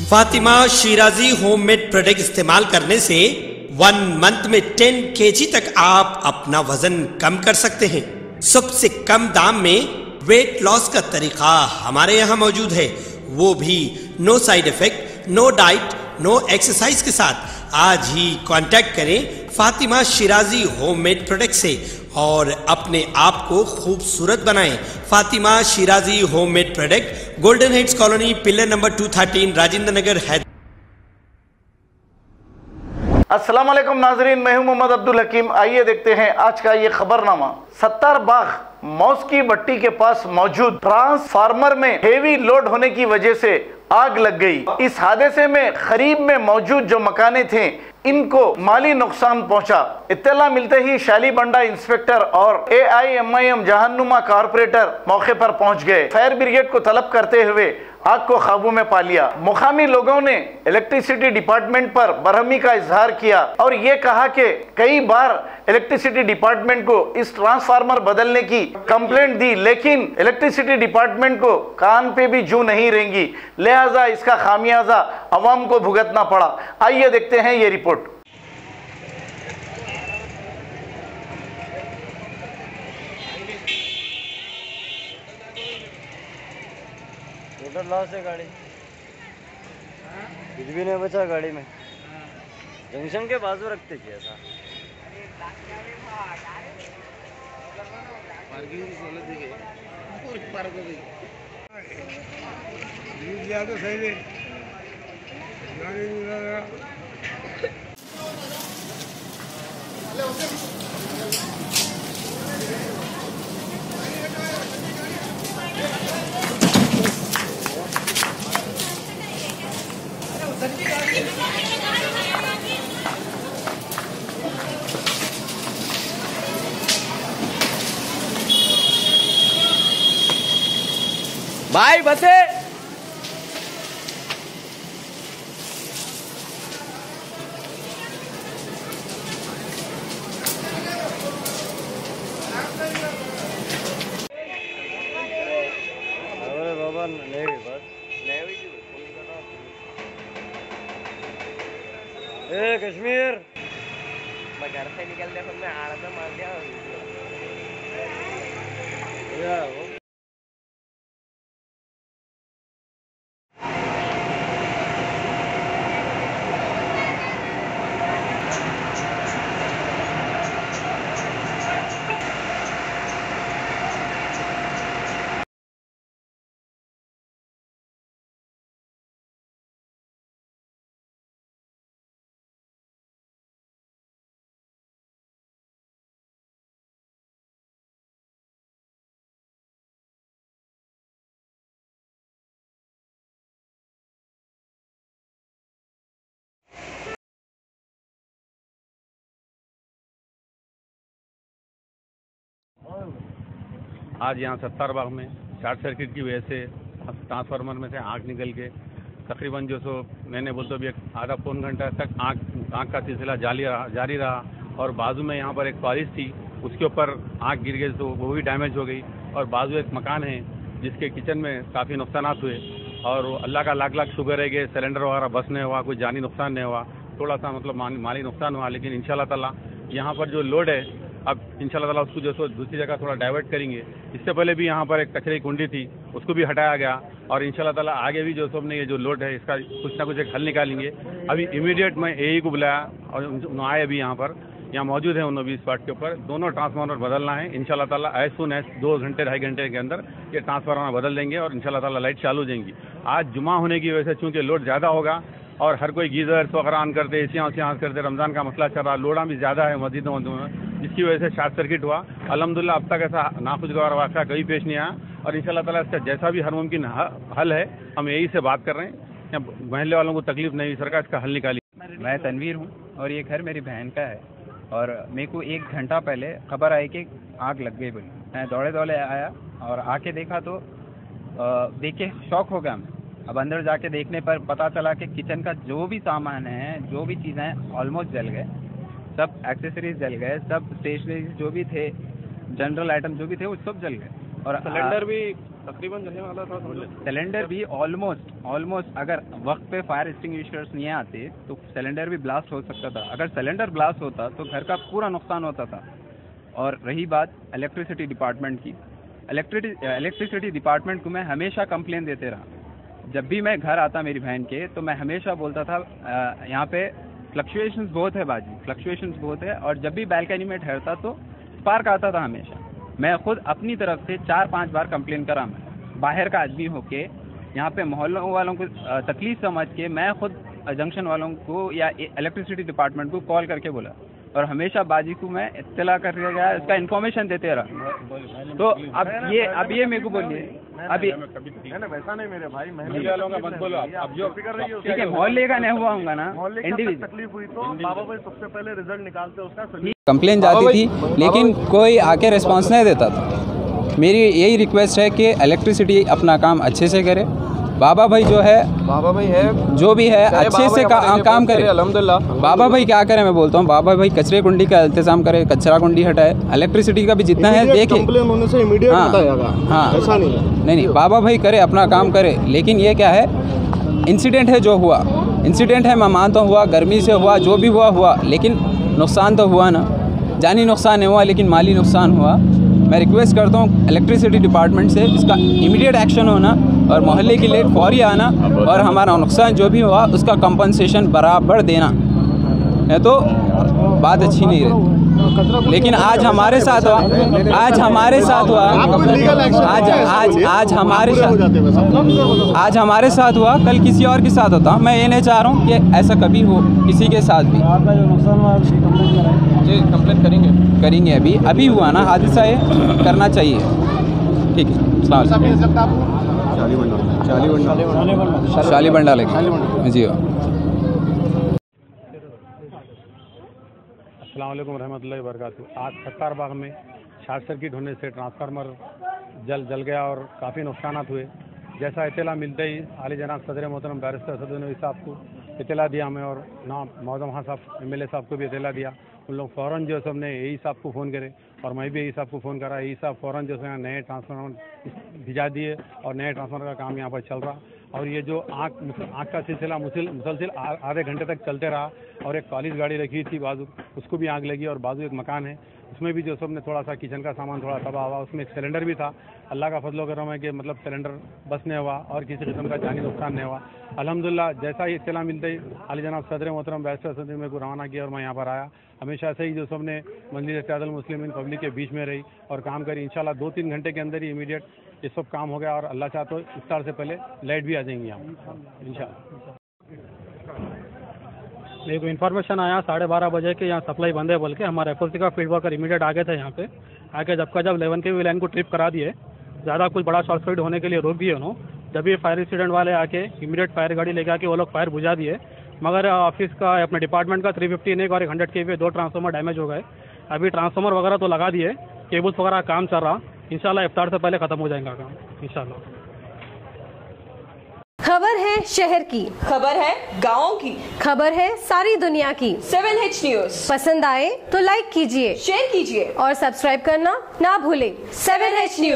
Fatima Shirazi homemade product इस्तेमाल करने से 1 मंथ में 10 kg तक आप अपना वजन कम कर सकते हैं। सबसे कम दाम में वेट लॉस का तरीका हमारे यहाँ मौजूद है, वो भी no side effect, no diet, no exercise के साथ। आज ही कांटेक्ट करें फातिमा शिराजी होममेड प्रोडक्ट से और अपने आप को खूबसूरत बनाएं। Fatima Shirazi homemade product, golden heads colony, pillar number 213, Rajendra Nagar, Hyderabad. अस्सलाम वालेकुम नाजरीन, मैं हूं मोहम्मद अब्दुल हकीम। आइए देखते हैं आज का ये खबरनामा। सत्तार बाग मौस की भट्टी के पास मौजूद ट्रांसफार्मर में हेवी लोड होने की वजह से आग लग गई। इस हादसे में करीब में मौजूद जो मकाने थे इनको माली नुकसान पहुंचा। इत्तला मिलते ही शाली बंडा इंस्पेक्टर और AIMIM जहानुमा कारपोरेटर मौके पर पहुंच गए। फायर ब्रिगेड को तलब करते हुए आग को काबू में पा लिया। मुकामी लोगों ने इलेक्ट्रिसिटी डिपार्टमेंट पर बरहमी का इजहार किया और ये कहा कि कई बार इलेक्ट्रिसिटी डिपार्टमेंट को इस ट्रांसफार्मर बदलने की कंप्लेंट दी, लेकिन इलेक्ट्रिसिटी डिपार्टमेंट को कान पे भी जू नहीं रेंगी, लिहाजा इसका खामियाजा अवाम को भुगतना पड़ा। आइए देखते हैं ये रिपोर्ट। टोटल लॉस है गाड़ी, कुछ भी नहीं बचा गाड़ी में। जंक्शन के बाजू रखते किया था। पार्किंग की सहूलत दी गई, पार्क हो गई। तो सही है भाई बसे। अरे बाबा नहीं बस ए कश्मीर घर से निकलने पर मैं आ रहा था, मार दिया। आज यहाँ सत्तार बाग में शॉर्ट सर्किट की वजह से ट्रांसफार्मर में से आग निकल के तकरीबन जो सो मैंने बोलते भी आधा पौन घंटा तक आग का सिलसिला जारी रहा और बाजू में यहाँ पर एक कॉलेज थी, उसके ऊपर आग गिर गई तो वो भी डैमेज हो गई। और बाजू एक मकान है जिसके किचन में काफ़ी नुकसान हुए और अल्लाह का लाख लाख शुक्र है कि सिलेंडर वगैरह बस नहीं हुआ, कोई जानी नुकसान नहीं हुआ। थोड़ा सा मतलब माली नुकसान हुआ, लेकिन इंशाल्लाह ताला यहाँ पर जो लोड है अब इंशाल्लाह ताला उसको जो सो दूसरी जगह थोड़ा डाइवर्ट करेंगे। इससे पहले भी यहाँ पर एक कचरे की कुंडी थी, उसको भी हटाया गया और इंशाल्लाह ताला आगे भी जो सो हमने ये जो लोड है इसका कुछ ना कुछ एक हल निकालेंगे। अभी इमीडिएट मैं AE को बुलाया और उन्होंने आए अभी यहाँ मौजूद है, उन्होंने भी इस पार्ट के ऊपर दोनों ट्रांसफार्मर बदलना है। इंशाल्लाह ताला एज सुन एज 2 घंटे 2.5 घंटे के अंदर ये ट्रांसफार्मर बदल देंगे और इंशाल्लाह ताला लाइट चालू हो जाएंगी। आज जुमा होने की वजह से चूँकि लोड ज़्यादा होगा और हर कोई गीजर वगैरह ऑन करते, एसियाँ ऑन करते, रमज़ान का मसला चल रहा, लोड़ा भी ज़्यादा है मस्जिदों में, जिसकी वजह से शॉर्ट सर्किट हुआ। अल्हम्दुलिल्लाह अब तक ऐसा नाखुशगवार वाक़या कभी पेश नहीं आया और इंशाल्लाह ताला इसका जैसा भी हर मुमकिन हल है हम यही से बात कर रहे हैं। महल्ले वालों को तकलीफ नहीं, सरकार इसका हल निकाली। मैं तनवीर हूँ और ये घर मेरी बहन का है और मेरे को 1 घंटा पहले खबर आई कि आग लग गई बोली। मैं दौड़े दौड़े आया और आके देखा तो देख के शॉक हो गया मैं। अब अंदर जाके देखने पर पता चला कि किचन का जो भी सामान है, जो भी चीज़ें हैं ऑलमोस्ट जल गए। सब एक्सेसरीज जल गए, सब स्टेशनरी जो भी थे, जनरल आइटम जो भी थे वो सब जल गए। और सिलेंडर भी तकरीबन जलने वाला था। सिलेंडर भी ऑलमोस्ट अगर वक्त पे फायर एक्सटिंग्विशर्स नहीं आते तो सिलेंडर भी ब्लास्ट हो सकता था। अगर सिलेंडर ब्लास्ट होता तो घर का पूरा नुकसान होता था। और रही बात इलेक्ट्रिसिटी डिपार्टमेंट की, इलेक्ट्रिसिटी डिपार्टमेंट को मैं हमेशा कंप्लेन देते रहा। जब भी मैं घर आता मेरी बहन के तो मैं हमेशा बोलता था यहाँ पे फ्लक्चुएशंस बहुत है बाजी, फ्लक्चुएशंस बहुत है। और जब भी बालकनी में ठहरता तो स्पार्क आता था हमेशा। मैं खुद अपनी तरफ से 4-5 बार कंप्लेन करा। मैं बाहर का आदमी होके यहाँ पे मोहल्लों वालों को तकलीफ समझ के मैं खुद जंक्शन वालों को या इलेक्ट्रिसिटी डिपार्टमेंट को कॉल करके बोला और हमेशा बाजी को मैं इत्तला कर गया, इसका इन्फॉर्मेशन देते रहा। तो अब ये मेरे को बोलिए अभी वैसा नहीं मेरे भाई, ठीक है मोहल्ले का नहीं हुआ होगा ना, इंडिविजुअल तकलीफ हुई तो बाबा भाई सबसे पहले रिजल्ट निकालते उसका। कंप्लेन जाती थी लेकिन कोई आके रिस्पांस नहीं देता था। मेरी यही रिक्वेस्ट है कि इलेक्ट्रिसिटी अपना काम अच्छे से करे। बाबा भाई जो है जो भी है अच्छे से काम करे। अल्हम्दुलिल्लाह बाबा भाई क्या करें, मैं बोलता हूँ बाबा भाई कचरे कुंडी का इंतजाम करे, कचरा कुंडी हटाए, इलेक्ट्रिसिटी का भी जितना है देखे। हाँ नहीं बाबा भाई करे अपना काम करे। लेकिन ये क्या है, इंसिडेंट है जो हुआ, इंसिडेंट है मैं मानता हूँ हुआ, गर्मी से हुआ, जो भी हुआ, लेकिन नुकसान तो हुआ ना। जानी नुकसान नहीं हुआ लेकिन माली नुकसान हुआ। मैं रिक्वेस्ट करता हूँ इलेक्ट्रिसिटी डिपार्टमेंट से इसका इमीडिएट एक्शन होना और मोहल्ले के लिए फौरी आना और हमारा नुकसान जो भी हुआ उसका कंपनसेशन बराबर देना, है तो बात अच्छी नहीं रही। लेकिन आज हमारे साथ हुआ, आज हमारे साथ हुआ, कल किसी और के साथ होता। मैं ये नहीं चाह रहा हूँ कि ऐसा कभी हो किसी के साथ भी। जी कंप्लेन करेंगे अभी हुआ ना हादसा है, करना चाहिए। ठीक है शाली बंडा लेके जी। अस्सलाम वालेकुम रहमतुल्लाहि व बरकातहू। आज सत्तार बाग में शॉर्ट सर्किट होने से ट्रांसफार्मर जल गया और काफ़ी नुकसान हुए। जैसा इत्तला मिलते ही आली जनाब सदर मोहतरम बैरिस्टर सदर साहब को इत्तला दिया हमें और ना मौजम खान साहब MLA साहब को भी इत्तला दिया। उन लोग फ़ौरन जो सब ने यही साहब को फ़ोन करे और मैं भी यही साहब को फ़ोन करा। यही साहब फ़ौरन जो है नए ट्रांसफार्मर भिजा दिए और नए ट्रांसफार्मर का काम यहाँ पर चल रहा। और ये जो आग का सिलसिला मुसलसिल आधे घंटे तक चलते रहा। और एक कॉलेज गाड़ी रखी थी बाजू, उसको भी आग लगी और बाजू एक मकान है उसमें भी जो सब ने थोड़ा सा किचन का सामान थोड़ा तबाह हुआ। उसमें एक सिलेंडर भी था। अल्लाह का फजल करम है कि मतलब सिलेंडर बस नहीं हुआ और किसी किस्म का जानी नुकसान नहीं हुआ। अल्हम्दुलिल्लाह जैसा ही इत्तला मिलते ही आली जनाब सदर मोहतरम बैरिस्टर सदर मेरे को रवाना किया और मैं यहाँ पर आया। हमेशा से ही जो सब ने मजलिस इत्तेहादुल मुस्लिमीन पब्लिक के बीच में रही और काम करी। इंशाल्लाह 2-3 घंटे के अंदर ही इमीडिएट ये सब काम हो गया और अल्लाह चाहे तो इफ्तार से पहले लाइट भी आ जाएंगी यहाँ इंशाल्लाह। मेरे को इन्फॉर्मेशन आया 12:30 बजे के यहाँ सप्लाई बंद है बोल के। हमारे FLC का फील्ड वर्कर इमीडिएट आ गए थे यहाँ पे। आके जब 11 KV लाइन को ट्रिप करा दिए, ज़्यादा कुछ बड़ा शॉर्ट सर्किट होने के लिए रोक दिए उन्होंने। जब ये फायर एक्सीडेंट वाले आके इमीडिएट फायर गाड़ी लेके आके वो लोग फायर बुझा दिए। मगर ऑफिस का अपने डिपार्टमेंट का 315 और 100 KV 2 ट्रांसफार्मर डैमेज हो गए। अभी ट्रांसफार्मर वगैरह तो लगा दिए, केबल्स वगैरह काम चल रहा। इंशाल्लाह इफ्तार से पहले ख़त्म हो जाएगा काम इंशाल्लाह। खबर है शहर की, खबर है गाँव की, खबर है सारी दुनिया की। 7H न्यूज़ पसंद आए तो लाइक कीजिए, शेयर कीजिए और सब्सक्राइब करना ना भूलें। 7H news.